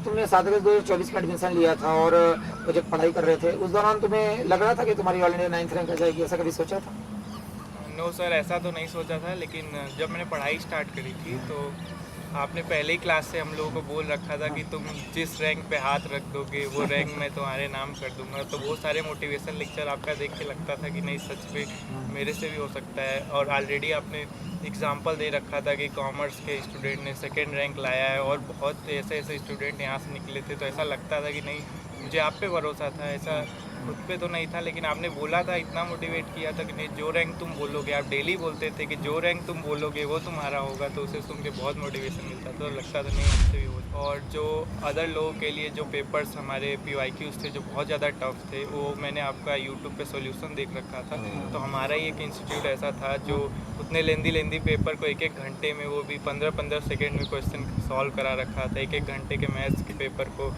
तुमने 7 अगस्त 2024 में एडमिशन लिया था और जब पढ़ाई कर रहे थे उस दौरान तुम्हें लग रहा था कि तुम्हारी ऑल इंडिया 9th रैंक आ जाएगी, ऐसा कभी सोचा था? नो सर, ऐसा तो नहीं सोचा था, लेकिन जब मैंने पढ़ाई स्टार्ट करी थी तो आपने पहले ही क्लास से हम लोगों को बोल रखा था कि तुम जिस रैंक पे हाथ रख दोगे वो रैंक मैं तुम्हारे नाम कर दूंगा। तो बहुत सारे मोटिवेशन लेक्चर आपका देख के लगता था कि नहीं सच में मेरे से भी हो सकता है। और ऑलरेडी आपने एग्जाम्पल दे रखा था कि कॉमर्स के स्टूडेंट ने सेकेंड रैंक लाया है और बहुत ऐसे ऐसे स्टूडेंट यहाँ से निकले थे। तो ऐसा लगता था कि नहीं, मुझे आप पे भरोसा था, ऐसा खुद पे तो नहीं था, लेकिन आपने बोला था, इतना मोटिवेट किया था कि नहीं जो रैंक तुम बोलोगे, आप डेली बोलते थे कि जो रैंक तुम बोलोगे वो तुम्हारा होगा। तो उसे सुन के बहुत मोटिवेशन मिलता था, तो लगता था नहीं मुझसे भी हो। और जो अदर लोगों के लिए जो पेपर्स हमारे PYQs थे जो बहुत ज़्यादा टफ थे, वो मैंने आपका यूट्यूब पे सॉल्यूशन देख रखा था। तो हमारा ही एक इंस्टीट्यूट ऐसा था जो उतने लेंदी पेपर को 1-1 घंटे में, वो भी 15-15 सेकेंड में क्वेश्चन सॉल्व करा रखा था। 1-1 घंटे के मैथ्स के पेपर को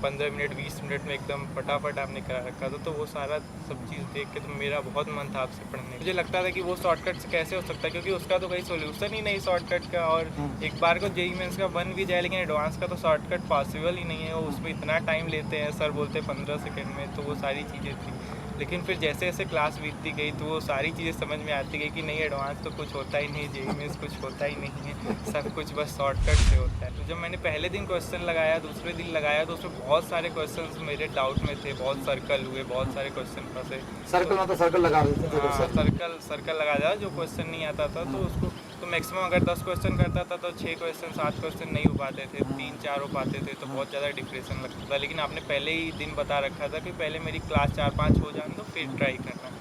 15 मिनट 20 मिनट में एकदम फटाफट आपने करा रखा था। तो वो सारा सब चीज़ देख के तो मेरा बहुत मन था आपसे पढ़ने। मुझे लगता था कि वो शॉर्टकट से कैसे हो सकता है, क्योंकि उसका तो कोई सोल्यूशन ही नहीं शॉर्टकट का। और एक बार को JEE मेंस का बन भी जाए, लेकिन एडवांस का तो शॉर्टकट पॉसिबल ही नहीं है। वो उसमें इतना टाइम लेते हैं, सर बोलते 15 सेकेंड में। तो वो सारी चीज़ें थी, लेकिन फिर जैसे जैसे क्लास बीतती गई तो वो सारी चीज़ें समझ में आती गई कि नहीं, एडवांस तो कुछ होता ही नहीं, JEE मेंस कुछ होता ही नहीं है, सब कुछ बस शॉर्टकट से होता है। तो जब मैंने पहले दिन क्वेश्चन लगाया, दूसरे दिन लगाया, तो उसमें बहुत सारे क्वेश्चन मेरे डाउट में थे, बहुत सर्कल हुए, बहुत सारे क्वेश्चन फंसे। सर्कल में तो सर्कल लगा देते थे सर। सर्कल लगा दिया, जो क्वेश्चन नहीं आता था तो उसको तो मैक्सिमम अगर 10 क्वेश्चन करता था तो 6 क्वेश्चन 7 क्वेश्चन नहीं हो पाते थे, 3-4 हो पाते थे, तो बहुत ज़्यादा डिप्रेशन लगता था। लेकिन आपने पहले ही दिन बता रखा था कि पहले मेरी क्लास 4-5 हो जाए तो फिर ट्राई करना।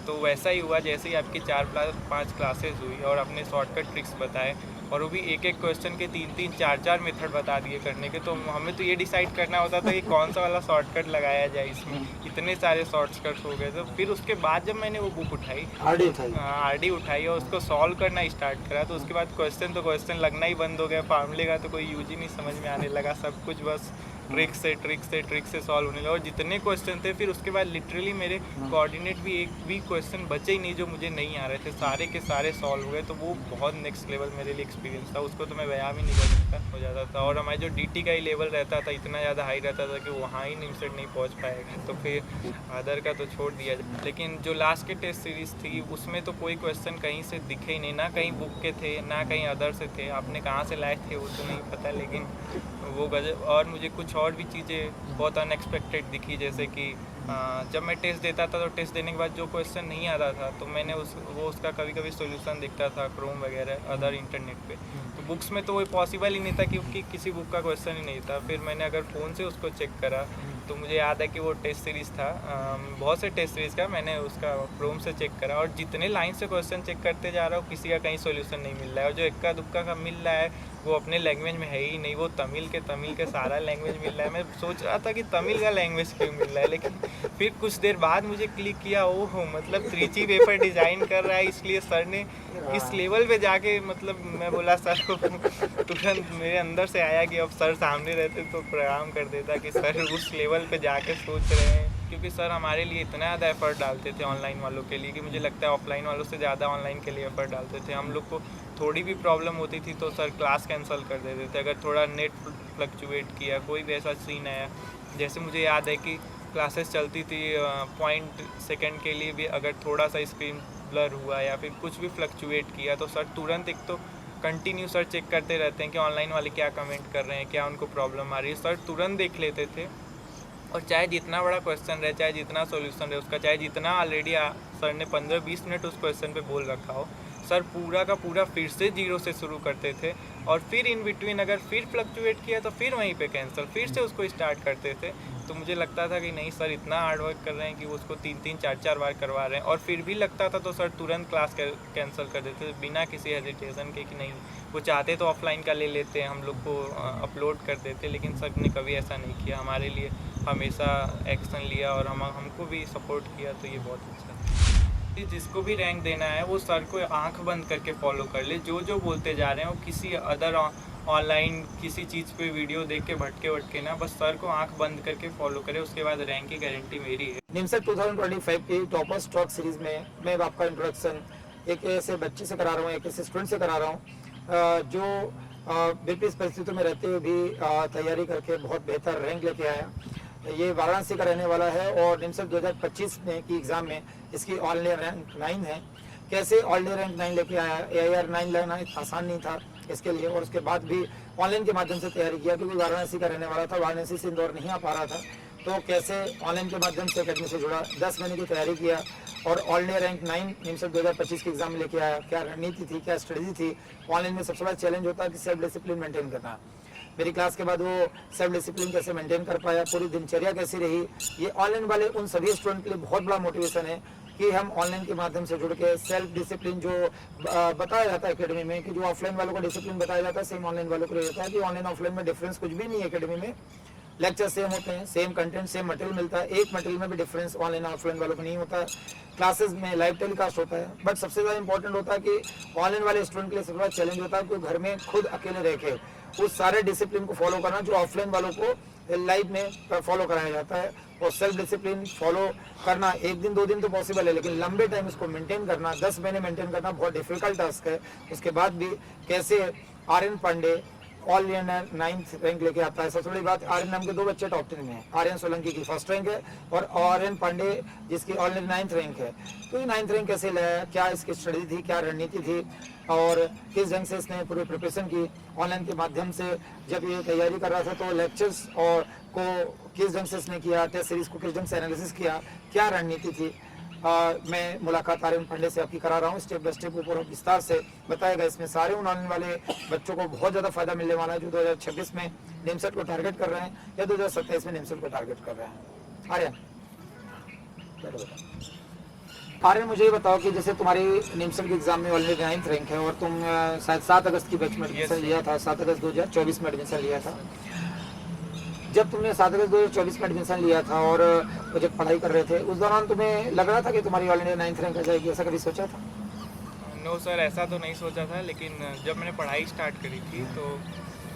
तो वैसा ही हुआ, जैसे ही आपकी 4-5 क्लासेस हुई और आपने शॉर्टकट ट्रिक्स बताए, और वो भी एक क्वेश्चन के 3-3 4-4 मेथड बता दिए करने के। तो हमें तो ये डिसाइड करना होता था कि कौन सा वाला शॉर्टकट लगाया जाए इसमें। इतने सारे शॉर्टकट्स हो गए। तो फिर उसके बाद जब मैंने वो बुक उठाई, RD उठाई और उसको सॉल्व करना स्टार्ट करा, तो उसके बाद क्वेश्चन लगना ही बंद हो गया। फार्मूले का तो कोई यूज ही नहीं समझ में आने लगा, सब कुछ बस ट्रिक से सॉल्व होने लगा। और जितने क्वेश्चन थे फिर उसके बाद लिटरली मेरे कोऑर्डिनेट भी एक भी क्वेश्चन बचे ही नहीं जो मुझे नहीं आ रहे थे, सारे के सारे सॉल्व हो गए। तो वो बहुत नेक्स्ट लेवल मेरे लिए एक्सपीरियंस था, उसको तो मैं बयान भी नहीं कर सकता हो जाता था। और हमारे जो DT का ही लेवल रहता था इतना ज़्यादा हाई रहता था कि वहाँ ही निमसेट नहीं पहुँच पाएगा, तो फिर अदर का तो छोड़ दिया। लेकिन जो लास्ट के टेस्ट सीरीज़ थी उसमें तो कोई क्वेश्चन कहीं से दिखे ही नहीं, ना कहीं बुक के थे ना कहीं अदर से थे। आपने कहाँ से लाए थे वो तो नहीं पता, लेकिन वो गजब। और मुझे कुछ और भी चीज़ें बहुत अनएक्सपेक्टेड दिखी, जैसे कि जब मैं टेस्ट देता था तो टेस्ट देने के बाद जो क्वेश्चन नहीं आता था तो मैंने उसका कभी कभी सॉल्यूशन दिखता था क्रोम वगैरह अदर इंटरनेट पे। तो बुक्स में तो वो पॉसिबल ही नहीं था, क्योंकि किसी बुक का क्वेश्चन ही नहीं था। फिर मैंने अगर फ़ोन से उसको चेक करा तो मुझे याद है कि वो टेस्ट सीरीज़ था, बहुत से टेस्ट सीरीज़ का मैंने उसका क्रोम से चेक करा, और जितने लाइन से क्वेश्चन चेक करते जा रहा हूँ किसी का कहीं सॉल्यूशन नहीं मिल रहा है। और जो इक्का दुक्का का मिल रहा है वो अपने लैंग्वेज में है ही नहीं, वो तमिल के सारा लैंग्वेज मिल रहा है। मैं सोच रहा था कि तमिल का लैंग्वेज क्यों मिल रहा है, लेकिन फिर कुछ देर बाद मुझे क्लिक किया, ओह मतलब 3G पेपर डिज़ाइन कर रहा है, इसलिए सर ने इस लेवल पे जाके, मतलब मैं बोला सर को, तुरंत मेरे अंदर से आया कि अब सर सामने रहते तो प्रणाम कर देता कि सर उस लेवल पे जाके सोच रहे हैं। क्योंकि सर हमारे लिए इतना ज़्यादा एफर्ट डालते थे ऑनलाइन वालों के लिए कि मुझे लगता है ऑफलाइन वालों से ज़्यादा ऑनलाइन के लिए एफर्ट डालते थे। हम लोग को थोड़ी भी प्रॉब्लम होती थी तो सर क्लास कैंसिल कर देते थे, अगर थोड़ा नेट फ्लक्चुएट किया, कोई भी ऐसा सीन आया। जैसे मुझे याद है कि क्लासेस चलती थी 0.2 के लिए भी अगर थोड़ा सा स्क्रीन ब्लर हुआ या फिर कुछ भी फ्लक्चुएट किया तो सर तुरंत, एक तो कंटिन्यू सर चेक करते रहते हैं कि ऑनलाइन वाले क्या कमेंट कर रहे हैं, क्या उनको प्रॉब्लम आ रही है, सर तुरंत देख लेते थे। और चाहे जितना बड़ा क्वेश्चन रहे, चाहे जितना सॉल्यूशन रहे उसका, चाहे जितना ऑलरेडी सर ने 15-20 मिनट उस क्वेश्चन पे बोल रखा हो, सर पूरा का पूरा फिर से जीरो से शुरू करते थे। और फिर इन बिटवीन अगर फिर फ्लक्चुएट किया तो फिर वहीं पे कैंसिल, फिर से उसको स्टार्ट करते थे। तो मुझे लगता था कि नहीं सर इतना हार्डवर्क कर रहे हैं कि उसको 3-3 4-4 बार करवा रहे हैं। और फिर भी लगता था तो सर तुरंत क्लास कैंसिल कर देते बिना किसी हेजिटेशन के, कि नहीं वो चाहते तो ऑफलाइन का ले लेते, हम लोग को अपलोड कर देते। लेकिन सर ने कभी ऐसा नहीं किया, हमारे लिए हमेशा एक्शन लिया और हमको भी सपोर्ट किया, तो ये बहुत अच्छा है। जिसको भी रैंक देना है वो सर को आंख बंद करके फॉलो कर ले, जो जो बोलते जा रहे हैं वो किसी अदर ऑनलाइन किसी चीज़ पे वीडियो देख के भटके ना, बस सर को आंख बंद करके फॉलो करे, उसके बाद रैंक की गारंटी मेरी है। निमसेट 2025 की टॉपर स्टॉक सीरीज में मैं आपका इंट्रोडक्शन एक ऐसे बच्चे से करा रहा हूँ, एक ऐसे स्टूडेंट से करा रहा हूँ जो विपरीत परिस्थितियों में रहते हुए भी तैयारी करके बहुत बेहतर रैंक लेके आया। ये वाराणसी का रहने वाला है और निमसट 2025 में की एग्ज़ाम में इसकी ऑल इंडिया रैंक 9 है। कैसे ऑल इंडिया रैंक 9 लेके आया? AIR 9 लेना आसान नहीं था इसके लिए, और उसके बाद भी ऑनलाइन के माध्यम से तैयारी किया, क्योंकि वाराणसी का रहने वाला था, वाराणसी से इंदौर नहीं आ पा रहा था। तो कैसे ऑनलाइन के माध्यम से अकेडमी से जुड़ा, 10 महीने की तैयारी किया और ऑल इंडिया रैंक 9 निमसट 2025 के एग्जाम में लेके आया। क्या रणनीति थी, क्या स्ट्रेटजी थी? ऑनलाइन में सबसे बड़ा चैलेंज होता है कि सेल्फ डिसिप्लिन मेंटेन करना। मेरी क्लास के बाद वो सेल्फ डिसिप्लिन कैसे मेंटेन कर पाया, पूरी दिनचर्या कैसी रही, ये ऑनलाइन वाले उन सभी स्टूडेंट के लिए बहुत बड़ा मोटिवेशन है कि हम ऑनलाइन के माध्यम से जुड़ के सेल्फ डिसिप्लिन जो बताया जाता है एकेडमी में, कि जो ऑफलाइन वालों को डिसिप्लिन बताया जाता है, सेम ऑनलाइन वालों को रहता है कि ऑनलाइन ऑफलाइन में डिफरेंस कुछ भी नहीं है। एकेडमी में लेक्चर सेम होते हैं, सेम कंटेंट, सेम मटेरियल मिलता है, एक मटेरियल में भी डिफरेंस ऑनलाइन ऑफलाइन वालों को नहीं होता है। क्लासेस में लाइव टेलीकास्ट होता है, बट सबसे ज़्यादा इंपॉर्टेंट होता है कि ऑनलाइन वाले स्टूडेंट के लिए सबसे बड़ा चैलेंज होता है कि घर में खुद अकेले रह के उस सारे डिसिप्लिन को फॉलो करना जो ऑफलाइन वालों को लाइव में फॉलो कराया जाता है। और सेल्फ डिसिप्लिन फॉलो करना 1 दिन 2 दिन तो पॉसिबल है, लेकिन लंबे टाइम इसको मेंटेन करना, 10 महीने मेंटेन करना बहुत डिफिकल्ट टास्क है। उसके बाद भी कैसे Aryan Pandey all India 9th rank लेके आता है। सबसे बड़ी बात, आर्यन नाम के 2 बच्चे टॉप 10 में हैं। आर्यन सोलंकी की 1st रैंक है और आर्यन पांडे जिसकी ऑल इंडिया 9th रैंक है। तो ये 9th रैंक कैसे लाया, क्या इसकी स्टडी थी, क्या रणनीति थी और किस ढंग से इसने पूरी प्रिपरेशन की ऑनलाइन के माध्यम से? जब ये तैयारी कर रहा था तो लेक्चर्स और को किस ढंग से इसने किया, टेस्ट सीरीज को किस ढंग से एनालिसिस किया, क्या रणनीति थी? मैं मुलाकात आर्यन पांडे से आपकी करा रहा हूँ, स्टेप बाय स्टेप ऊपर विस्तार से बताएगा। इसमें सारे ऑनलाइन वाले बच्चों को बहुत ज़्यादा फायदा मिलने वाला है जो 2026 में निमसट को टारगेट कर रहे हैं या 2027 में निमसट को टारगेट कर रहे हैं। आर्यन आर्यन, मुझे ये बताओ कि जैसे तुम्हारी निमसट के एग्जाम में ऑलरेडी 9th रैंक है और तुम शायद 7 अगस्त की बैच में एडमिशन लिया था, 7 अगस्त 2024 में एडमिशन लिया था। जब तुमने 7 अगस्त 2024 में एडमिशन लिया था और जब पढ़ाई कर रहे थे, उस दौरान तुम्हें लग रहा था कि तुम्हारी ऑल इंडिया 9th रैंक आ जाएगी? ऐसा कभी सोचा था? नो सर, ऐसा तो नहीं सोचा था, लेकिन जब मैंने पढ़ाई स्टार्ट करी थी तो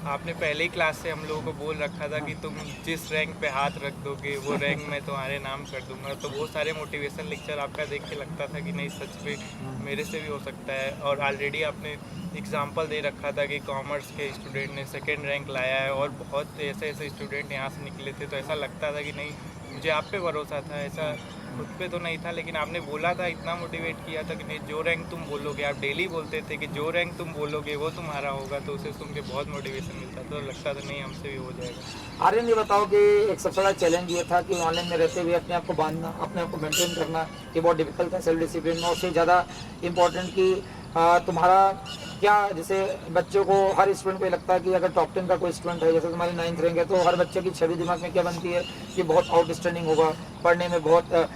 आपने पहले ही क्लास से हम लोगों को बोल रखा था कि तुम जिस रैंक पे हाथ रख दोगे वो रैंक मैं तुम्हारे नाम कर दूंगा। तो वो सारे मोटिवेशन लेक्चर आपका देख के लगता था कि नहीं, सच में मेरे से भी हो सकता है। और ऑलरेडी आपने एग्जाम्पल दे रखा था कि कॉमर्स के स्टूडेंट ने 2nd रैंक लाया है और बहुत ऐसे ऐसे स्टूडेंट यहाँ से निकले थे। तो ऐसा लगता था कि नहीं, मुझे आप पे भरोसा था, ऐसा खुद पे तो नहीं था, लेकिन आपने बोला था, इतना मोटिवेट किया था कि नहीं, जो रैंक तुम बोलोगे, आप डेली बोलते थे कि जो रैंक तुम बोलोगे वो तुम्हारा होगा। तो उसे सुन के बहुत मोटिवेशन मिलता था, तो लगता था नहीं, हमसे भी हो जाएगा। आर्यन, ये बताओ कि एक सबसे बड़ा चैलेंज ये था कि ऑनलाइन में रहते हुए अपने आप को बांधना, अपने आप को मेंटेन करना, ये बहुत डिफिकल्ट था। सेल्फ डिसिप्लिन और उससे ज़्यादा इम्पोर्टेंट कि तुम्हारा क्या, जैसे बच्चों को, हर स्टूडेंट को ये लगता है कि अगर टॉप 10 का कोई स्टूडेंट है, जैसे तुम्हारी 9th रैंक है, तो हर बच्चे की छवि दिमाग में क्या बनती है कि बहुत आउटस्टैंडिंग होगा, पढ़ने में बहुत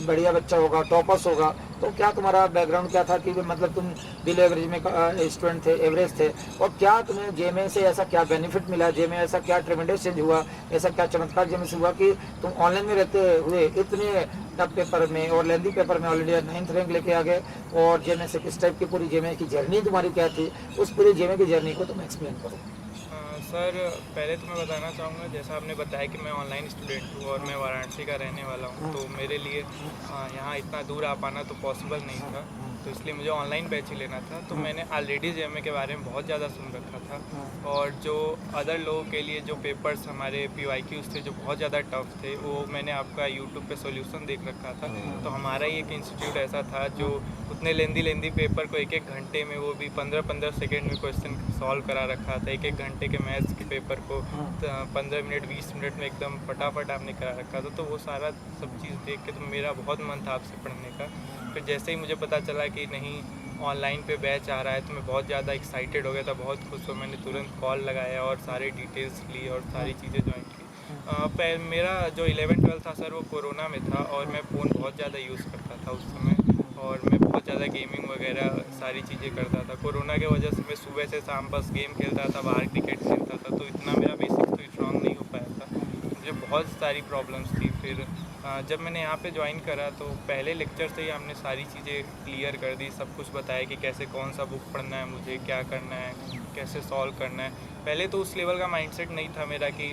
बढ़िया बच्चा होगा, टॉपर्स होगा। तो क्या तुम्हारा बैकग्राउंड क्या था कि मतलब तुम बिलो एवरेज में स्टूडेंट थे, एवरेज थे? और क्या तुम्हें जेएमए से ऐसा क्या बेनिफिट मिला, जेएमए ऐसा क्या ट्रेमेंडस चेंज हुआ, ऐसा क्या चमत्कार जेएमए से हुआ कि तुम ऑनलाइन में रहते हुए इतने टफ पेपर में और लेंदी पेपर में ऑलरेडी 9th रैंक लेके आ गए? और जेएमए से किस टाइप की पूरी जेएमए की जर्नी तुम्हारी क्या थी, उस पूरी जेएमए की जर्नी को तुम एक्सप्लेन करो। सर, पहले तो मैं बताना चाहूँगा, जैसा आपने बताया कि मैं ऑनलाइन स्टूडेंट हूँ और मैं वाराणसी का रहने वाला हूँ, तो मेरे लिए यहाँ इतना दूर आ पाना तो पॉसिबल नहीं था, तो इसलिए मुझे ऑनलाइन बैच ही लेना था। तो मैंने ऑलरेडी जेएमए के बारे में बहुत ज़्यादा सुन रखा था और जो अदर लोगों के लिए जो पेपर्स हमारे PYQs थे जो बहुत ज़्यादा टफ थे, वो मैंने आपका यूट्यूब पे सॉल्यूशन देख रखा था। तो हमारा ही एक इंस्टीट्यूट ऐसा था जो उतने लेंदी पेपर को 1-1 घंटे में, वो भी 15-15 सेकेंड में क्वेश्चन सॉल्व करा रखा था। 1-1 घंटे के मैथ्स के पेपर को 15 मिनट 20 मिनट में एकदम फटाफट आपने करा रखा था। तो वो सारा सब चीज़ देख के तो मेरा बहुत मन था आपसे पढ़ने का। फिर जैसे ही मुझे पता चला कि नहीं ऑनलाइन पे बैच आ रहा है, तो मैं बहुत ज़्यादा एक्साइटेड हो गया था, बहुत खुश हुआ। मैंने तुरंत कॉल लगाया और सारे डिटेल्स ली और सारी चीज़ें ज्वाइन की। मेरा जो 11-12 था सर, वो कोरोना में था और मैं फ़ोन बहुत ज़्यादा यूज़ करता था उस समय और मैं बहुत ज़्यादा गेमिंग वगैरह सारी चीज़ें करता था। कोरोना के वजह से मैं सुबह से शाम बस गेम खेलता था, बाहर क्रिकेट खेलता था, तो इतना मेरा बेसिक तो स्ट्रॉन्ग नहीं हो पाया था, मुझे बहुत सारी प्रॉब्लम्स थी। फिर जब मैंने यहाँ पे ज्वाइन करा तो पहले लेक्चर से ही हमने सारी चीज़ें क्लियर कर दी, सब कुछ बताया कि कैसे कौन सा बुक पढ़ना है, मुझे क्या करना है, कैसे सॉल्व करना है। पहले तो उस लेवल का माइंडसेट नहीं था मेरा कि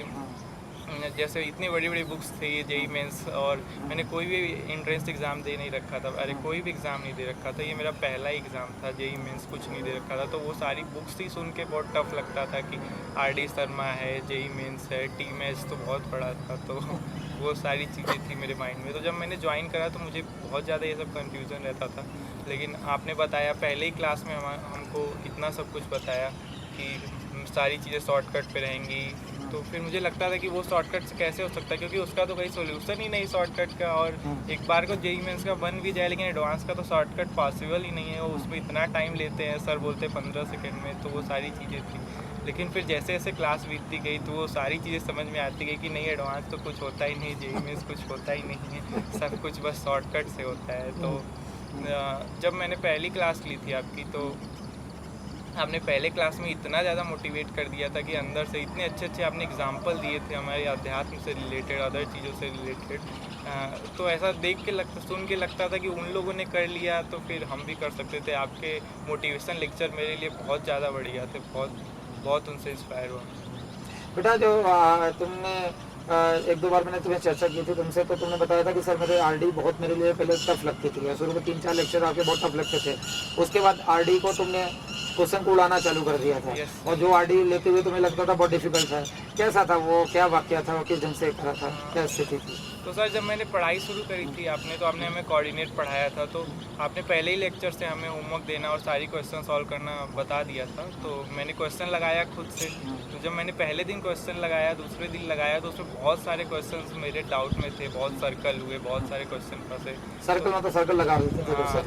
जैसे इतनी बड़ी बड़ी बुक्स थी जेई मेंस, और मैंने कोई भी एंट्रेंस एग्ज़ाम दे नहीं रखा था, अरे कोई भी एग्ज़ाम नहीं दे रखा था, ये मेरा पहला ही एग्ज़ाम था, जेई मेंस कुछ नहीं दे रखा था। तो वो सारी बुक्स ही सुन के बहुत टफ लगता था कि आरडी शर्मा है, जेई मेंस है, टी मैच तो बहुत बड़ा था, तो वो सारी चीज़ें थी मेरे माइंड में। तो जब मैंने ज्वाइन करा तो मुझे बहुत ज़्यादा ये सब कन्फ्यूज़न रहता था, लेकिन आपने बताया पहले ही क्लास में हमको इतना सब कुछ बताया कि सारी चीज़ें शॉर्टकट पे रहेंगी, तो फिर मुझे लगता था कि वो शॉर्टकट से कैसे हो सकता है, क्योंकि उसका तो कोई सोल्यूशन ही नहीं शॉर्टकट का। और एक बार को जेई मेंस का बन भी जाए, लेकिन एडवांस का तो शॉर्टकट पॉसिबल ही नहीं है, वो उसमें इतना टाइम लेते हैं, सर बोलते हैं 15 सेकंड में, तो वो सारी चीज़ें थी। लेकिन फिर जैसे जैसे क्लास बीतती गई तो वो सारी चीज़ें समझ में आती गई कि नहीं, एडवांस तो कुछ होता ही नहीं, जेई मेंस कुछ होता ही नहीं है, सब कुछ बस शॉर्टकट से होता है। तो जब मैंने पहली क्लास ली थी आपकी, तो आपने पहले क्लास में इतना ज़्यादा मोटिवेट कर दिया था कि अंदर से इतने अच्छे अच्छे आपने एग्जाम्पल दिए थे हमारे अध्यात्म से रिलेटेड, अदर चीज़ों से रिलेटेड। तो ऐसा देख के सुन के लगता था कि उन लोगों ने कर लिया तो फिर हम भी कर सकते थे। आपके मोटिवेशन लेक्चर मेरे लिए बहुत ज़्यादा बढ़िया थे, बहुत उनसे इंस्पायर हुआ। बेटा जो तुमने एक दो बार मैंने तुम्हें चर्चा की थी तुमसे, तो तुमने बताया था कि सर मेरे आरडी बहुत मेरे लिए पहले टफ लगती थी, शुरू में 3-4 लेक्चर आपके बहुत टफ लगते थे, उसके बाद आरडी को तुमने क्वेश्चन को उड़ाना चालू कर दिया था। Yes. और जो आरडी लेते हुए तुम्हें लगता था बहुत डिफिकल्ट था, कैसा था वो, क्या वाकया था, वो किस ढंग से करा था, क्या स्थिति थी? तो सर जब मैंने पढ़ाई शुरू करी थी आपने हमें कोऑर्डिनेट पढ़ाया था, तो आपने पहले ही लेक्चर से हमें होमवर्क देना और सारी क्वेश्चन सॉल्व करना बता दिया था। तो मैंने क्वेश्चन लगाया खुद से, तो जब मैंने पहले दिन क्वेश्चन लगाया, दूसरे दिन लगाया, तो उसमें बहुत सारे क्वेश्चन मेरे डाउट में थे, बहुत सर्कल हुए, बहुत सारे क्वेश्चन फंसे। सर्कल में तो सर्कल लगा देते थे हाँ,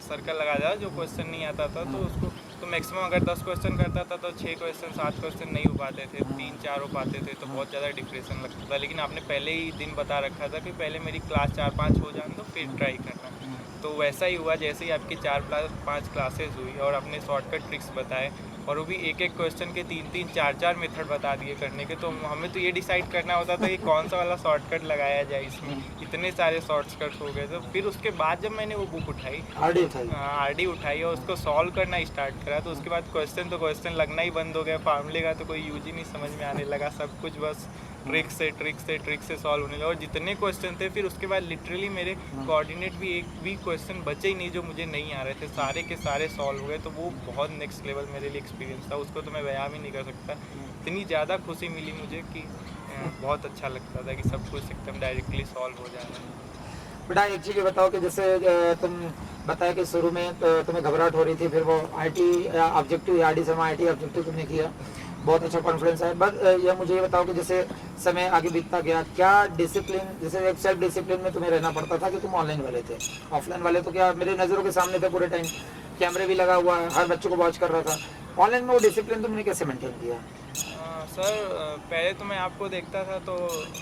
सर्कल लगा दिया, जो क्वेश्चन नहीं आता था तो उसको तो मैक्सिमम अगर 10 क्वेश्चन करता था तो 6 क्वेश्चन 7 क्वेश्चन नहीं हो पाते थे, 3-4 हो पाते थे, तो बहुत ज़्यादा डिप्रेशन लगता था। लेकिन आपने पहले ही दिन बता रखा था कि पहले मेरी क्लास 4-5 हो जाए तो फिर ट्राई करना। तो वैसा ही हुआ, जैसे ही आपकी 4-5 क्लासेस हुई और आपने शॉर्टकट ट्रिक्स बताए, और वो भी एक एक क्वेश्चन के 3-3 4-4 मेथड बता दिए करने के, तो हमें तो ये डिसाइड करना होता था कि कौन सा वाला शॉर्टकट लगाया जाए, इसमें इतने सारे शॉर्टकट्स हो गए। तो फिर उसके बाद जब मैंने वो बुक उठाई, आरडी उठाई और उसको सॉल्व करना स्टार्ट करा, तो उसके बाद क्वेश्चन लगना ही बंद हो गया, फार्मूले का तो कोई यूज ही नहीं समझ में आने लगा, सब कुछ बस ट्रिक से सॉल्व होने लगा। और जितने क्वेश्चन थे फिर उसके बाद लिटरली मेरे कोऑर्डिनेट भी एक भी क्वेश्चन बचे ही नहीं जो मुझे नहीं आ रहे थे, सारे के सारे सॉल्व हो गए। तो वो बहुत नेक्स्ट लेवल मेरे लिए एक्सपीरियंस था, उसको तो मैं बयान भी नहीं कर सकता। इतनी ज़्यादा खुशी मिली मुझे कि बहुत अच्छा लगता था कि सब कुछ एकदम डायरेक्टली सॉल्व हो जा रहा है। बेटा एक चीज़ बताओ कि जैसे तुम बताया कि शुरू में तो तुम्हें घबराहट हो रही थी, फिर वो IT objective RD Sharma IT objective तुमने किया, बहुत अच्छा कॉन्फिडेंस है। बस ये मुझे ये बताओ कि जैसे समय आगे बीतता गया, क्या डिसिप्लिन, जैसे एक सेल्फ डिसिप्लिन में तुम्हें रहना पड़ता था कि तुम ऑनलाइन वाले थे, ऑफलाइन वाले तो क्या मेरे नज़रों के सामने थे पूरे टाइम, कैमरे भी लगा हुआ है, हर बच्चों को वॉच कर रहा था, ऑनलाइन में वो डिसिप्लिन तुमने कैसे मेंटेन किया? सर पहले तो मैं आपको देखता था तो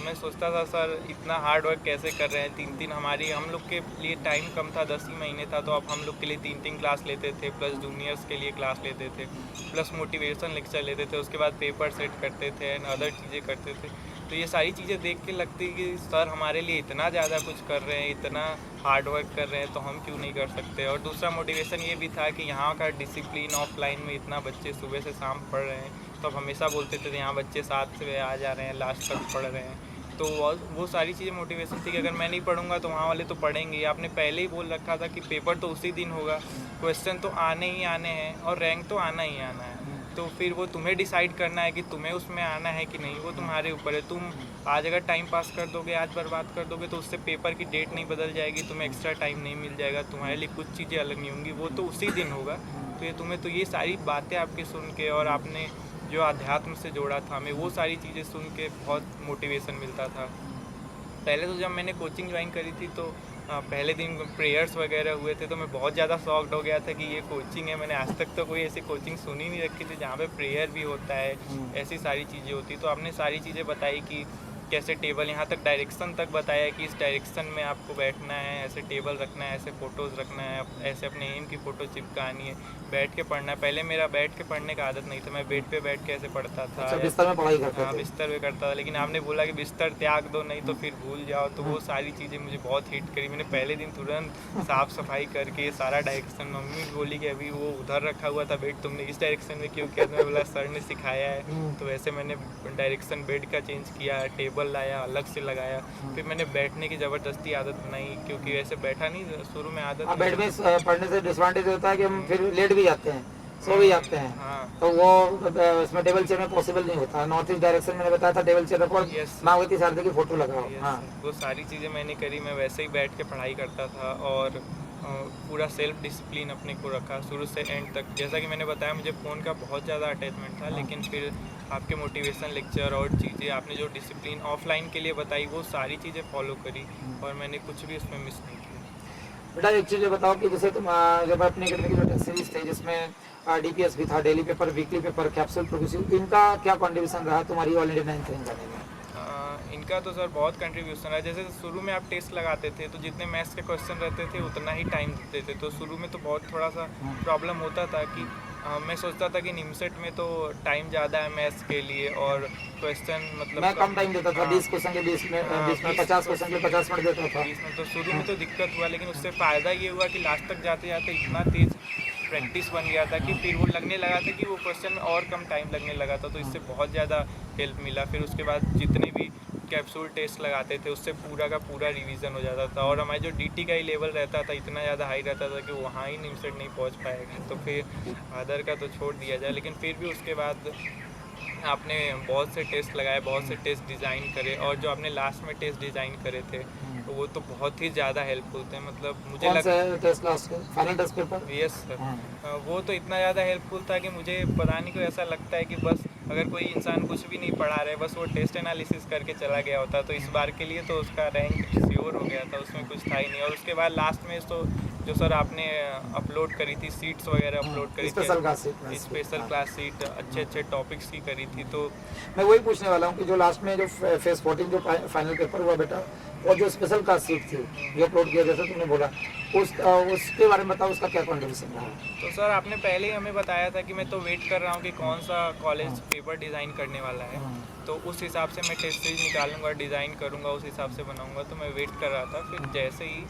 मैं सोचता था सर इतना हार्ड वर्क कैसे कर रहे हैं, 3-3 हम लोग के लिए टाइम कम था, 10 ही महीने था, तो अब हम लोग के लिए 3-3 क्लास लेते थे, प्लस जूनियर्स के लिए क्लास लेते थे, प्लस मोटिवेशन लेक्चर लेते थे, उसके बाद पेपर सेट करते थे एंड अदर चीज़ें करते थे। तो ये सारी चीज़ें देख के लगती कि सर हमारे लिए इतना ज़्यादा कुछ कर रहे हैं, इतना हार्ड वर्क कर रहे हैं, तो हम क्यों नहीं कर सकते। और दूसरा मोटिवेशन ये भी था कि यहाँ का डिसिप्लिन ऑफलाइन में इतना बच्चे सुबह से शाम पढ़ रहे हैं, तो अब हमेशा बोलते थे यहाँ बच्चे 7 से आ जा रहे हैं, लास्ट तक पढ़ रहे हैं। तो वो सारी चीज़ें मोटिवेशन थी कि अगर मैं नहीं पढ़ूंगा तो वहाँ वाले तो पढ़ेंगे। आपने पहले ही बोल रखा था कि पेपर तो उसी दिन होगा, क्वेश्चन तो आने ही आने हैं और रैंक तो आना ही आना है, तो फिर वो तुम्हें डिसाइड करना है कि तुम्हें उसमें आना है कि नहीं, वो तुम्हारे ऊपर है। तुम आज अगर टाइम पास कर दोगे, आज बर्बाद कर दोगे, तो उससे पेपर की डेट नहीं बदल जाएगी, तुम्हें एक्स्ट्रा टाइम नहीं मिल जाएगा, तुम्हारे लिए कुछ चीज़ें अलग नहीं होंगी, वो तो उसी दिन होगा। तो ये तुम्हें तो ये सारी बातें आपके सुन के और आपने जो अध्यात्म से जोड़ा था हमें, वो सारी चीज़ें सुन के बहुत मोटिवेशन मिलता था। पहले तो जब मैंने कोचिंग ज्वाइन करी थी तो पहले दिन प्रेयर्स वगैरह हुए थे, तो मैं बहुत ज़्यादा शॉक्ड हो गया था कि ये कोचिंग है। मैंने आज तक तो कोई ऐसी कोचिंग सुनी नहीं रखी थी जहाँ पे प्रेयर भी होता है, ऐसी सारी चीज़ें होती। तो आपने सारी चीज़ें बताई कि कैसे टेबल, यहाँ तक डायरेक्शन तक बताया कि इस डायरेक्शन में आपको बैठना है, ऐसे टेबल रखना है, ऐसे फ़ोटोज़ रखना है, ऐसे अपने एम की फ़ोटो चिपकानी है, बैठ के पढ़ना है। पहले मेरा बैठ के पढ़ने का आदत नहीं था, मैं बेड पे बैठ के ऐसे पढ़ता था। अच्छा, बिस्तर में पढ़ाई करता था? हाँ, बिस्तर पे करता था, लेकिन आपने बोला कि बिस्तर त्याग दो, नहीं तो फिर भूल जाओ। तो वो सारी चीज़ें मुझे बहुत हिट करी। मैंने पहले दिन तुरंत साफ़ सफाई करके सारा डायरेक्शन, मम्मी बोली कि अभी वो उधर रखा हुआ था बेड, तुमने इस डायरेक्शन में क्यों किया? तो मैं बोला सर ने सिखाया है। तो वैसे मैंने डायरेक्शन बेड का चेंज किया, टेबल टेबल लाया, अलग से लगाया। फिर मैंने बैठने की ज़बरदस्ती आदत बनाई, क्योंकि वैसे बैठा नहीं, शुरू में आदत हाँ, नहीं बेड में थी। पढ़ने से डिसएडवांटेज होता है कि हम फिर लेट भी जाते हैं, सो भी जाते हैं, हाँ, तो वो इसमें टेबल चेयर में पॉसिबल नहीं होता। नॉर्थ ईस्ट डायरेक्शन मैंने बताया था, टेबल चेयर रखो और यस मायावती शारदा की फोटो लगाओ। यस हाँ, वो सारी चीज़ें मैंने करी। मैं वैसे ही बैठ के पढ़ाई करता था और पूरा सेल्फ डिसिप्लिन अपने को रखा शुरू से एंड तक। जैसा कि मैंने बताया, मुझे फ़ोन का बहुत ज़्यादा अटैचमेंट था, लेकिन फिर आपके मोटिवेशन लेक्चर और चीज़ें, आपने जो डिसिप्लिन ऑफलाइन के लिए बताई, वो सारी चीज़ें फॉलो करी और मैंने कुछ भी उसमें मिस नहीं किया। बेटा एक चीज़ ये बताओ कि जैसे तुम जब अपनी अकेडमी की जो टेस्ट सीरीज थे, जिसमें डीपीएस भी था, daily paper, weekly paper, capsule progressive, इनका क्या कॉन्ट्रीब्यूशन रहा तुम्हारी ऑल इंडिया 9th रैंक जाने में? इनका तो सर बहुत कंट्रीब्यूशन है। जैसे शुरू में आप टेस्ट लगाते थे तो जितने मैथ्स के क्वेश्चन रहते थे उतना ही टाइम देते थे, तो शुरू में तो बहुत थोड़ा सा प्रॉब्लम होता था कि मैं सोचता था कि निमसेट में तो टाइम ज़्यादा है मैथ्स के लिए और क्वेश्चन मतलब मैं कम टाइम देता था, 20 क्वेश्चन के 20 में, 50 क्वेश्चन के 50 मिनट देता था। 20 में तो शुरू में तो दिक्कत हुआ, लेकिन उससे फ़ायदा ये हुआ कि लास्ट तक जाते जाते इतना तेज़ प्रैक्टिस बन गया था कि फिर वो लगने लगा था कि वो क्वेश्चन में और कम टाइम लगने लगा था, तो इससे बहुत ज़्यादा हेल्प मिला। फिर उसके बाद जितने भी कैप्सूल टेस्ट लगाते थे उससे पूरा का पूरा रिवीजन हो जाता था, और हमारे जो डीटी का ही लेवल रहता था इतना ज़्यादा हाई रहता था कि वहाँ ही निमसेट नहीं पहुँच पाएगा, तो फिर अदर का तो छोड़ दिया जाए। लेकिन फिर भी उसके बाद आपने बहुत से टेस्ट लगाए, बहुत से टेस्ट डिज़ाइन करे, और जो आपने लास्ट में टेस्ट डिज़ाइन करे थे तो वो तो बहुत ही ज़्यादा हेल्पफुल थे। मतलब मुझे कौन सा है टेस्ट लास्ट के final test paper? Yes sir, वो तो इतना ज़्यादा हेल्पफुल था कि मुझे पता नहीं, को ऐसा लगता है कि बस अगर कोई इंसान कुछ भी नहीं पढ़ा रहे, बस वो टेस्ट एनालिसिस करके चला गया होता, तो इस बार के लिए तो उसका रैंक श्योर हो गया था, उसमें कुछ था ही नहीं। और उसके बाद लास्ट में तो जो सर आपने अपलोड करी थी सीट्स वगैरह अपलोड करी थी, special class seat, special class seat अच्छे अच्छे टॉपिक्स की करी थी, तो मैं वही पूछने वाला हूँ कि जो लास्ट में जो फेज 14 जो फाइनल पेपर हुआ बेटा, और जो स्पेशल क्लास सीट थी जो अपलोड किया, जैसा तुमने बोला, उसके बारे में बताओ, उसका क्या कॉन्ट्रीब्यूशन रहा? तो सर आपने पहले ही हमें बताया था कि मैं तो वेट कर रहा हूँ कि कौन सा कॉलेज पेपर डिज़ाइन करने वाला है, तो उस हिसाब से मैं टेस्ट सीरीज निकालूंगा, डिज़ाइन करूँगा, उस हिसाब से बनाऊँगा। तो मैं वेट कर रहा था, फिर जैसे ही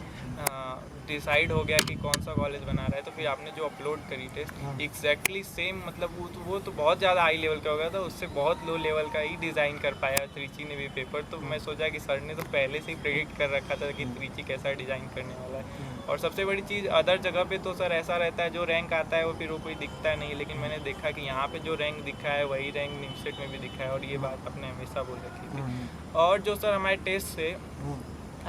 डिसाइड हो गया कि कौन सा कॉलेज बना रहा है, तो फिर आपने जो अपलोड करी टेस्ट एग्जैक्टली सेम, मतलब वो तो बहुत ज़्यादा हाई लेवल का हो गया था, उससे बहुत लो लेवल का ही डिज़ाइन कर पाया त्रिची ने भी पेपर। तो मैं सोचा कि सर ने तो पहले से ही प्रेडिक्ट कर रखा था कि त्रिची कैसा डिज़ाइन करने वाला है। और सबसे बड़ी चीज़, अदर जगह पे तो सर ऐसा रहता है जो रैंक आता है वो फिर वो कोई दिखता नहीं, लेकिन मैंने देखा कि यहाँ पे जो रैंक दिखा है वही रैंक निमसेट में भी दिखा है, और ये बात आपने हमेशा बोल रखी थी। और जो सर हमारे टेस्ट से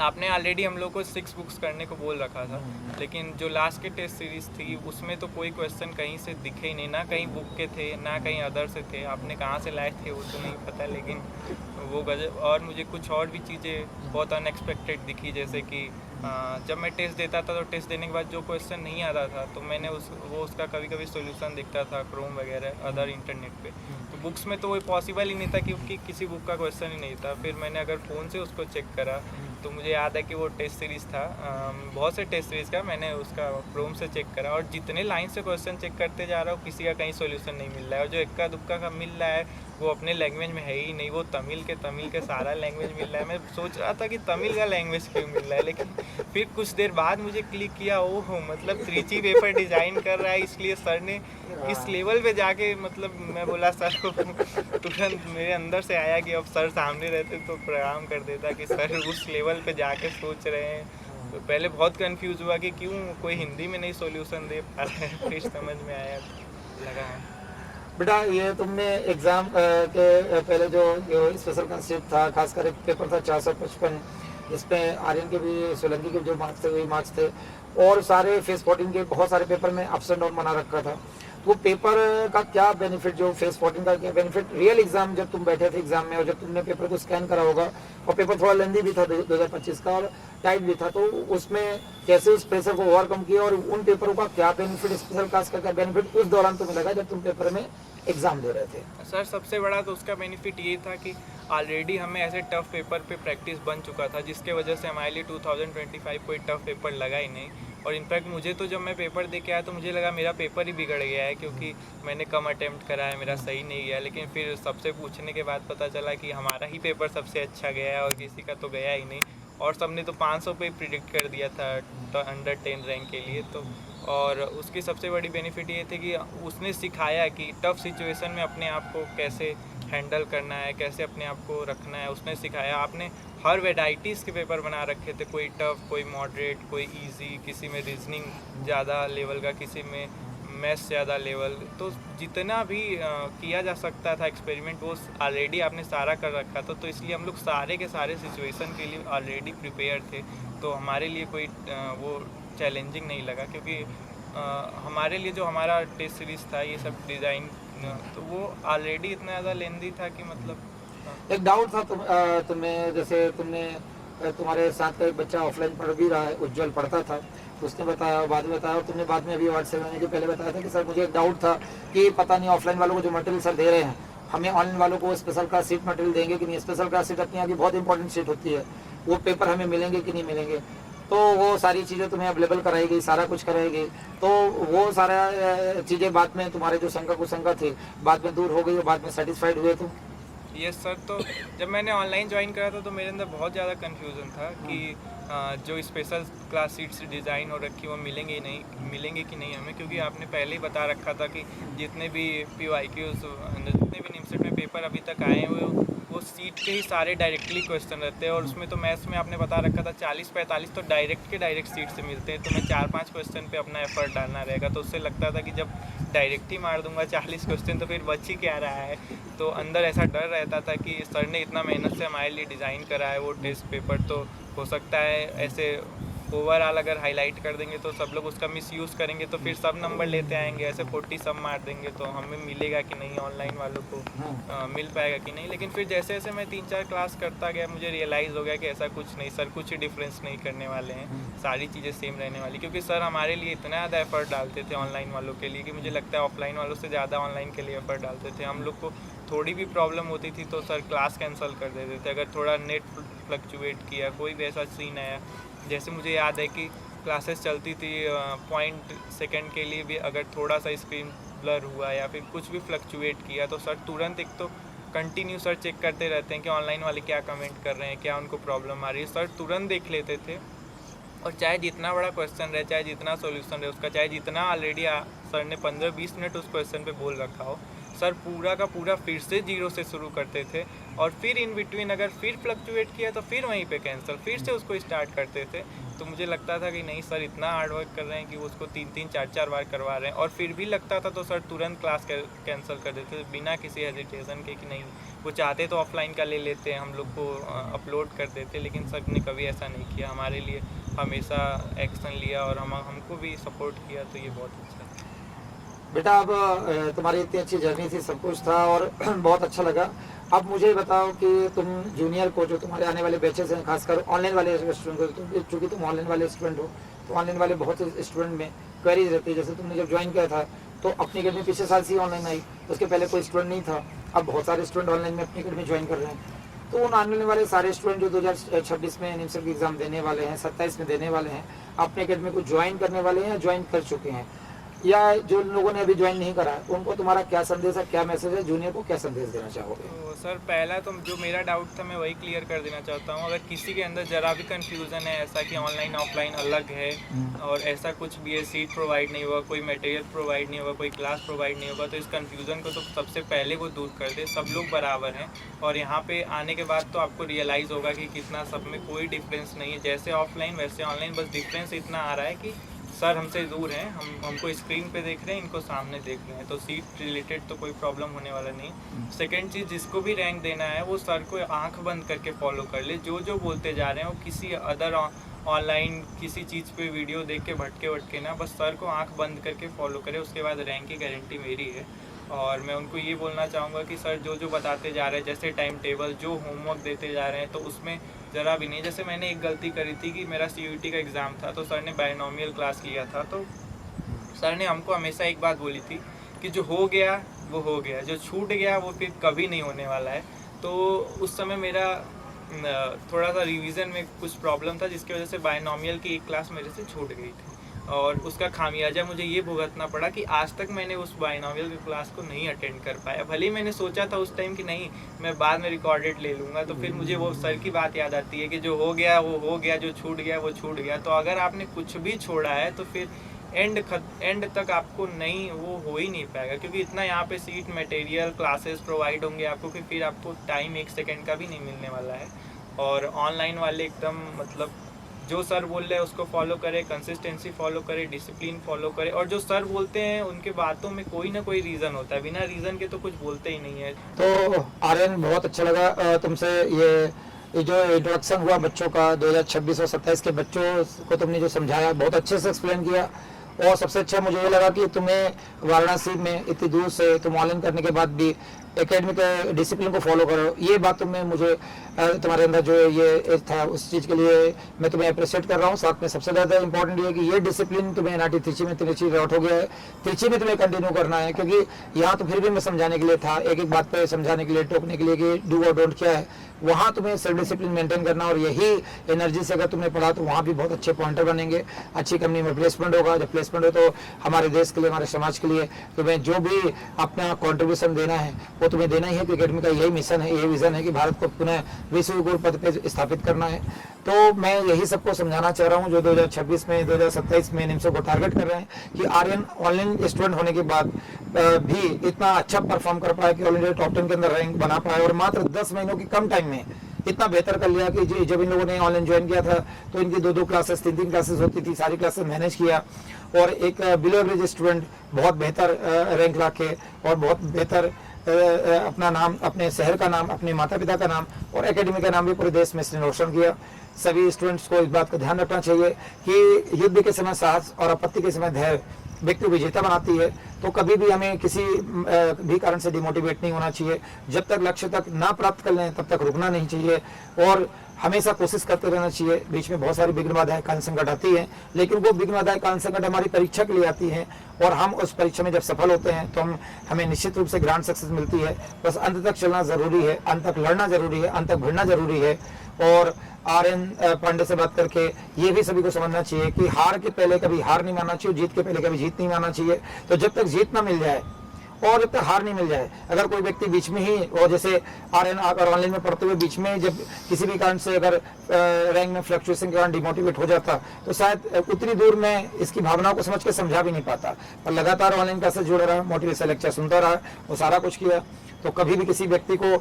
आपने ऑलरेडी हम लोग को 6 बुक्स करने को बोल रखा था, लेकिन जो लास्ट के टेस्ट सीरीज़ थी उसमें तो कोई क्वेश्चन कहीं से दिखे ही नहीं, ना कहीं बुक के थे ना कहीं अदर से थे। आपने कहाँ से लाए थे वो तो नहीं पता, लेकिन वो गजब। और मुझे कुछ और भी चीज़ें बहुत अनएक्सपेक्टेड दिखी, जैसे कि जब मैं टेस्ट देता था तो टेस्ट देने के बाद जो क्वेश्चन नहीं आता था तो मैंने उसका कभी कभी सोल्यूशन दिखता था क्रोम वगैरह अदर इंटरनेट पे, तो बुक्स में तो वो पॉसिबल ही नहीं था क्योंकि किसी बुक का क्वेश्चन ही नहीं था। फिर मैंने अगर फ़ोन से उसको चेक करा तो मुझे याद है कि वो टेस्ट सीरीज़ था, बहुत से टेस्ट सीरीज़ का मैंने उसका क्रोम से चेक करा, और जितने लाइन से क्वेश्चन चेक करते जा रहा हूँ किसी का कहीं सोल्यूशन नहीं मिल रहा है, और जो इक्का दुक्का का मिल रहा है वो अपने लैंग्वेज में है ही नहीं, वो तमिल के सारा लैंग्वेज मिल रहा है। मैं सोच रहा था कि तमिल का लैंग्वेज क्यों मिल रहा है, लेकिन फिर कुछ देर बाद मुझे क्लिक किया, ओह मतलब त्रिची पेपर डिज़ाइन कर रहा है, इसलिए सर ने इस लेवल पे जाके, मतलब मैं बोला सर को, तुरंत मेरे अंदर से आया कि अब सर सामने रहते तो प्रणाम कर देता कि सर उस लेवल पे जाके सोच रहे हैं। तो पहले बहुत कंफ्यूज हुआ कि क्यों कोई हिंदी में नहीं सॉल्यूशन दे पा रहा है, फिर समझ में आया, लगा। बेटा ये तुमने एग्ज़ाम के पहले जो स्पेशल कंसेप्ट था, खासकर एक पेपर था 455, जिसमें आर्यन के भी सोलंकी के जो मार्क्स थे वही मार्क्स थे, और सारे फेज 14 के बहुत सारे पेपर में अप्स एंड डाउन बना रखा था। वो पेपर का क्या बेनिफिट, जो फेज 14 का क्या बेनिफिट, रियल एग्जाम जब तुम बैठे थे एग्जाम में और जब तुमने पेपर को स्कैन करा होगा, और पेपर थोड़ा लेंदी भी था 2025 का और टाइट भी था, तो उसमें कैसे उस प्रेशर को ओवरकम किया, और उन पेपरों का क्या बेनिफिट, स्पेशल क्लास का क्या बेनिफिट उस दौरान तुम्हें लगा जब तुम पेपर में एग्जाम दे रहे थे? सर सबसे बड़ा तो उसका बेनिफिट ये था कि ऑलरेडी हमें ऐसे टफ पेपर पे प्रैक्टिस बन चुका था, जिसके वजह से हमारे लिए 2025 कोई टफ पेपर लगा ही नहीं। और इनफैक्ट मुझे तो जब मैं पेपर दे के आया तो मुझे लगा मेरा पेपर ही बिगड़ गया है, क्योंकि मैंने कम अटैम्प्ट करा है, मेरा सही नहीं गया। लेकिन फिर सबसे पूछने के बाद पता चला कि हमारा ही पेपर सबसे अच्छा गया है और किसी का तो गया ही नहीं, और सबने तो 500 पे प्रिडिक्ट कर दिया था तो अंडर 10 रैंक के लिए। तो और उसकी सबसे बड़ी बेनिफिट ये थी कि उसने सिखाया कि टफ़ सिचुएशन में अपने आप को कैसे हैंडल करना है, कैसे अपने आप को रखना है, उसने सिखाया। आपने हर वेराइटीज़ के पेपर बना रखे थे, कोई टफ, कोई मॉडरेट, कोई इजी, किसी में रीजनिंग ज़्यादा लेवल का, किसी में मैथ्स ज़्यादा लेवल। तो जितना भी किया जा सकता था एक्सपेरिमेंट वो ऑलरेडी आपने सारा कर रखा था, तो इसलिए हम लोग सारे के सारे सिचुएशन के लिए ऑलरेडी प्रिपेयर थे। तो हमारे लिए कोई वो चैलेंजिंग नहीं लगा, क्योंकि हमारे लिए जो हमारा टेस्ट सीरीज़ था ये सब डिज़ाइन, तो वो ऑलरेडी इतना ज़्यादा लेंदी था कि मतलब एक डाउट था तुम्हें, जैसे तुमने तुम्हारे साथ का एक बच्चा ऑफलाइन पढ़ भी रहा है, उज्जवल पढ़ता था, तो उसने बताया, बाद में बताया, और तुमने बाद में अभी व्हाट्सएप में के पहले बताया था कि सर मुझे एक डाउट था कि पता नहीं ऑफलाइन वालों को जो मटेरियल सर दे रहे हैं, हमें ऑनलाइन वालों को स्पेशल क्लास सीट मटेरियल देंगे कि नहीं। स्पेशल क्लास सीट अपनी यहाँ की बहुत इंपॉर्टेंट सीट होती है, वो पेपर हमें मिलेंगे कि नहीं मिलेंगे। तो वो सारी चीज़ें तुम्हें अवेलेबल कराई गई, सारा कुछ कराई गई, तो वो सारा चीज़ें बाद में तुम्हारे जो शंका कुशंका थी बाद में दूर हो गई और बाद में सेटिस्फाइड हुए तुम? Yes sir. तो जब मैंने ऑनलाइन ज्वाइन करा था तो मेरे अंदर बहुत ज़्यादा कन्फ्यूज़न था कि जो स्पेशल क्लास सीट्स डिज़ाइन हो रखी वो मिलेंगे कि नहीं हमें, क्योंकि आपने पहले ही बता रखा था कि जितने भी PYQs, जितने भी निमसेट में पेपर अभी तक आए हैं वो सीट के ही सारे डायरेक्टली क्वेश्चन रहते हैं, और उसमें तो मैथ्स में आपने बता रखा था 40-45 तो डायरेक्ट सीट से मिलते हैं, तो मैं 4-5 क्वेश्चन पे अपना एफर्ट डालना रहेगा। तो उससे लगता था कि जब डायरेक्ट ही मार दूंगा 40 क्वेश्चन तो फिर बच ही क्या रहा है। तो अंदर ऐसा डर रहता था कि सर ने इतना मेहनत से हमारे लिए डिज़ाइन करा है वो टेस्ट पेपर, तो हो सकता है ऐसे ओवरऑल अगर हाईलाइट कर देंगे तो सब लोग उसका मिसयूज़ करेंगे, तो फिर सब नंबर लेते आएंगे, ऐसे 40 सब मार देंगे, तो हमें मिलेगा कि नहीं, ऑनलाइन वालों को मिल पाएगा कि नहीं। लेकिन फिर जैसे जैसे मैं 3-4 क्लास करता गया मुझे रियलाइज़ हो गया कि ऐसा कुछ नहीं, सर कुछ डिफरेंस नहीं करने वाले हैं, सारी चीज़ें सेम रहने वाली, क्योंकि सर हमारे लिए इतना ज़्यादा एफर्ट डालते थे ऑनलाइन वालों के लिए कि मुझे लगता है ऑफलाइन वालों से ज़्यादा ऑनलाइन के लिए एफर्ट डालते थे। हम लोग को थोड़ी भी प्रॉब्लम होती थी तो सर क्लास कैंसिल कर देते थे, अगर थोड़ा नेट फ्लक्चुएट किया, कोई भी ऐसा सीन आया। जैसे मुझे याद है कि क्लासेस चलती थी 0.2 के लिए भी अगर थोड़ा सा स्क्रीन ब्लर हुआ या फिर कुछ भी फ्लक्चुएट किया तो सर तुरंत, एक तो कंटिन्यू सर चेक करते रहते हैं कि ऑनलाइन वाले क्या कमेंट कर रहे हैं, क्या उनको प्रॉब्लम आ रही है, सर तुरंत देख लेते थे। और चाहे जितना बड़ा क्वेश्चन रहे, चाहे जितना सॉल्यूशन रहे उसका, चाहे जितना ऑलरेडी सर ने 15-20 मिनट उस क्वेश्चन पे बोल रखा हो, सर पूरा का पूरा फिर से जीरो से शुरू करते थे, और फिर इन बिटवीन अगर फिर फ्लक्चुएट किया तो फिर वहीं पे कैंसिल, फिर से उसको स्टार्ट करते थे। तो मुझे लगता था कि नहीं सर इतना हार्ड वर्क कर रहे हैं कि वो उसको 3-3, 4-4 बार करवा रहे हैं, और फिर भी लगता था तो सर तुरंत क्लास कैंसिल कर देते थे बिना किसी हेजिटेशन के कि नहीं, वो चाहते तो ऑफलाइन का ले लेते हैं, हम लोग को अपलोड कर देते, लेकिन सर ने कभी ऐसा नहीं किया, हमारे लिए हमेशा एक्शन लिया और हमको भी सपोर्ट किया, तो ये बहुत अच्छा है। बेटा अब तुम्हारी इतनी अच्छी जर्नी थी, सब कुछ था और बहुत अच्छा लगा। अब मुझे बताओ कि तुम जूनियर को, जो तुम्हारे आने वाले बैचेस हैं, खासकर ऑनलाइन वाले स्टूडेंट को, चूँकि तुम ऑनलाइन वाले स्टूडेंट हो, तो ऑनलाइन वाले बहुत से स्टूडेंट में क्वेरीज रहती है। जैसे तुमने जब ज्वाइन किया था तो अपनी अकेडमी पिछले साल से ही ऑनलाइन आई, उसके पहले कोई स्टूडेंट नहीं था, अब बहुत सारे स्टूडेंट ऑनलाइन में अपनी अकेडमी ज्वाइन कर रहे हैं। तो उन आने वाले सारे स्टूडेंट जो 2026 में निमसेट की एग्ज़ाम देने वाले हैं, 27 में देने वाले हैं, अपने अकेडमी को ज्वाइन करने वाले हैं या ज्वाइन कर चुके हैं, या जो लोगों ने अभी ज्वाइन नहीं करा, उनको तुम्हारा क्या संदेश है, क्या मैसेज है, जूनियर को क्या संदेश देना चाहोगे? तो सर पहला तो जो मेरा डाउट था मैं वही क्लियर कर देना चाहता हूँ। अगर किसी के अंदर जरा भी कंफ्यूजन है ऐसा कि ऑनलाइन ऑफलाइन अलग है और ऐसा कुछ भी है, सीट प्रोवाइड नहीं हुआ, कोई मटेरियल प्रोवाइड नहीं हुआ, कोई क्लास प्रोवाइड नहीं होगा, तो इस कन्फ्यूज़न को तो सबसे पहले वो दूर कर दे। सब लोग बराबर हैं और यहाँ पे आने के बाद तो आपको रियलाइज़ होगा कि कितना सब में कोई डिफरेंस नहीं है, जैसे ऑफलाइन वैसे ऑनलाइन, बस डिफरेंस इतना आ रहा है कि सर हमसे दूर हैं, हमको स्क्रीन पे देख रहे हैं, इनको सामने देख रहे हैं, तो सीट रिलेटेड तो कोई प्रॉब्लम होने वाला नहीं। सेकंड चीज़, जिसको भी रैंक देना है वो सर को आंख बंद करके फॉलो कर ले, जो बोलते जा रहे हैं वो किसी अदर ऑनलाइन किसी चीज़ पे वीडियो देख के भटके ना, बस सर को आंख बंद करके फॉलो करे, उसके बाद रैंक की गारंटी मेरी है। और मैं उनको ये बोलना चाहूँगा कि सर जो बताते जा रहे हैं, जैसे टाइम टेबल, जो होमवर्क देते जा रहे हैं, तो उसमें ज़रा भी नहीं, जैसे मैंने एक गलती करी थी कि मेरा CUET का एग्ज़ाम था तो सर ने बायनॉमियल क्लास लिया था, तो सर ने हमको हमेशा एक बात बोली थी कि जो हो गया वो हो गया, जो छूट गया वो फिर कभी नहीं होने वाला है। तो उस समय मेरा थोड़ा सा रिवीजन में कुछ प्रॉब्लम था जिसकी वजह से बायनॉमियल की एक क्लास मेरे से छूट गई थी, और उसका खामियाजा मुझे ये भुगतना पड़ा कि आज तक मैंने उस बायनॉमियल की क्लास को नहीं अटेंड कर पाया। भले ही मैंने सोचा था उस टाइम कि नहीं मैं बाद में रिकॉर्डेड ले लूँगा, तो फिर मुझे वो सर की बात याद आती है कि जो हो गया वो हो गया, जो छूट गया वो छूट गया। तो अगर आपने कुछ भी छोड़ा है तो फिर एंड तक आपको नहीं वो हो ही नहीं पाएगा, क्योंकि इतना यहाँ पे सीट मटेरियल क्लासेस प्रोवाइड होंगे आपको कि फिर आपको टाइम 1 सेकंड का भी नहीं मिलने वाला है। और ऑनलाइन वाले एकदम मतलब जो सर बोल रहे हैं उसको फॉलो करें, कंसिस्टेंसी फॉलो करें, डिसिप्लिन फॉलो करें, और जो सर बोलते हैं उनके बातों में कोई ना कोई रीज़न होता है, बिना रीज़न के तो कुछ बोलते ही नहीं है। तो आर्यन बहुत अच्छा लगा तुमसे ये जो इंट्रोडक्शन हुआ बच्चों का 2026 और 27 के बच्चों को तुमने जो समझाया बहुत अच्छे से एक्सप्लेन किया। और सबसे अच्छा मुझे ये लगा कि तुम्हें वाराणसी में इतनी दूर से तुम ऑनलाइन करने के बाद भी एकेडमिक डिसिप्लिन को फॉलो करो, ये बात तुम्हें मुझे तुम्हारे अंदर जो ये था उस चीज़ के लिए मैं तुम्हें अप्रिशिएट कर रहा हूँ। साथ में सबसे ज़्यादा इंपॉर्टेंट ये है कि ये डिसिप्लिन तुम्हें NIT त्रिची में त्रिची आउट हो गया है, त्रिची में तुम्हें कंटिन्यू करना है, क्योंकि यहाँ तो फिर भी मैं समझाने के लिए था, एक एक बात पे समझाने के लिए, टोकने के लिए कि डू और डोंट क्या है, वहाँ तुम्हें सेल्फ डिसिप्लिन मेंटेन करना। और यही एनर्जी से अगर तुमने पढ़ा तो वहाँ भी बहुत अच्छे पॉइंटर बनेंगे, अच्छी कंपनी में प्लेसमेंट होगा। जब प्लेसमेंट हो तो हमारे देश के लिए, हमारे समाज के लिए तुम्हें जो भी अपना कॉन्ट्रीब्यूशन देना है वो तुम्हें देना ही है। एकेडमी का यही मिशन है, यही विजन है कि भारत को पुनः विश्व गुरु पद पे स्थापित करना है। तो मैं यही सबको समझाना चाह रहा हूँ जो 2026 में 2027 में निम्सो को टारगेट कर रहे हैं कि आर्यन ऑनलाइन स्टूडेंट होने के बाद भी इतना अच्छा परफॉर्म कर पाया कि ऑल इंडिया टॉप 10 के अंदर रैंक बना पाया, और मात्र 10 महीनों की कम टाइम में इतना बेहतर कर लिया कि जब इन लोगों ने ऑनलाइन ज्वाइन किया था तो इनकी 2-2 क्लासेस 3-3 क्लासेस होती थी, सारी क्लासेस मैनेज किया और एक बिलो एवरेज स्टूडेंट बहुत बेहतर रैंक ला के और बहुत बेहतर अपना नाम, अपने शहर का नाम, अपने माता पिता का नाम और एकेडमी का नाम भी पूरे देश में इसने रोशन किया। सभी स्टूडेंट्स को इस बात का ध्यान रखना चाहिए कि युद्ध के समय साहस और आपत्ति के समय धैर्य व्यक्ति को विजेता बनाती है। तो कभी भी हमें किसी भी कारण से डिमोटिवेट नहीं होना चाहिए। जब तक लक्ष्य तक ना प्राप्त कर लें तब तक रुकना नहीं चाहिए और हमेशा कोशिश करते रहना चाहिए। बीच में बहुत सारी विघ्न बाधाएं काल संकट आती है, लेकिन वो विघ्न बाधाएं काल संकट हमारी परीक्षा के लिए आती हैं और हम उस परीक्षा में जब सफल होते हैं तो हमें निश्चित रूप से ग्रांड सक्सेस मिलती है। बस अंत तक चलना जरूरी है, अंत तक लड़ना जरूरी है, अंत तक भिड़ना जरूरी है। और आर्यन पांडे से बात करके ये भी सभी को समझना चाहिए कि हार के पहले कभी हार नहीं मानना चाहिए, जीत के पहले कभी जीत नहीं मानना चाहिए। तो जब तक जीत ना मिल जाए और जब तक हार नहीं मिल जाए, अगर कोई व्यक्ति बीच में ही, और जैसे आर्यन अगर ऑनलाइन में पढ़ते हुए बीच में जब किसी भी कारण से अगर रैंक में फ्लक्चुएशन के कारण डिमोटिवेट हो जाता तो शायद उतनी दूर में इसकी भावनाओं को समझ के समझा भी नहीं पाता। पर लगातार ऑनलाइन क्लासेस जुड़े रहा, मोटिवेशन लेक्चर सुनता रहा, वो सारा कुछ किया। तो कभी भी किसी व्यक्ति को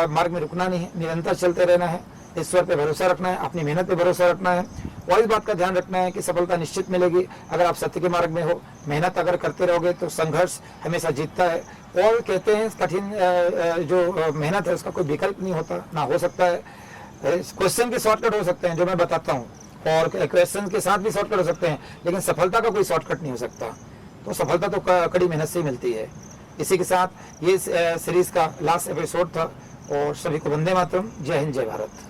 मार्ग में रुकना नहीं है, निरंतर चलते रहना है, ईश्वर पे भरोसा रखना है, अपनी मेहनत पे भरोसा रखना है और इस बात का ध्यान रखना है कि सफलता निश्चित मिलेगी अगर आप सत्य के मार्ग में हो। मेहनत अगर करते रहोगे तो संघर्ष हमेशा जीतता है। और कहते हैं कठिन जो मेहनत है उसका कोई विकल्प नहीं होता, ना हो सकता है। क्वेश्चन के शॉर्टकट हो सकते हैं जो मैं बताता हूँ, और क्वेश्चन के साथ भी शॉर्टकट हो सकते हैं, लेकिन सफलता का कोई शॉर्टकट नहीं हो सकता। तो सफलता तो कड़ी मेहनत से ही मिलती है। इसी के साथ ये सीरीज का लास्ट एपिसोड था और सभी को वंदे मातरम। जय हिंद, जय भारत।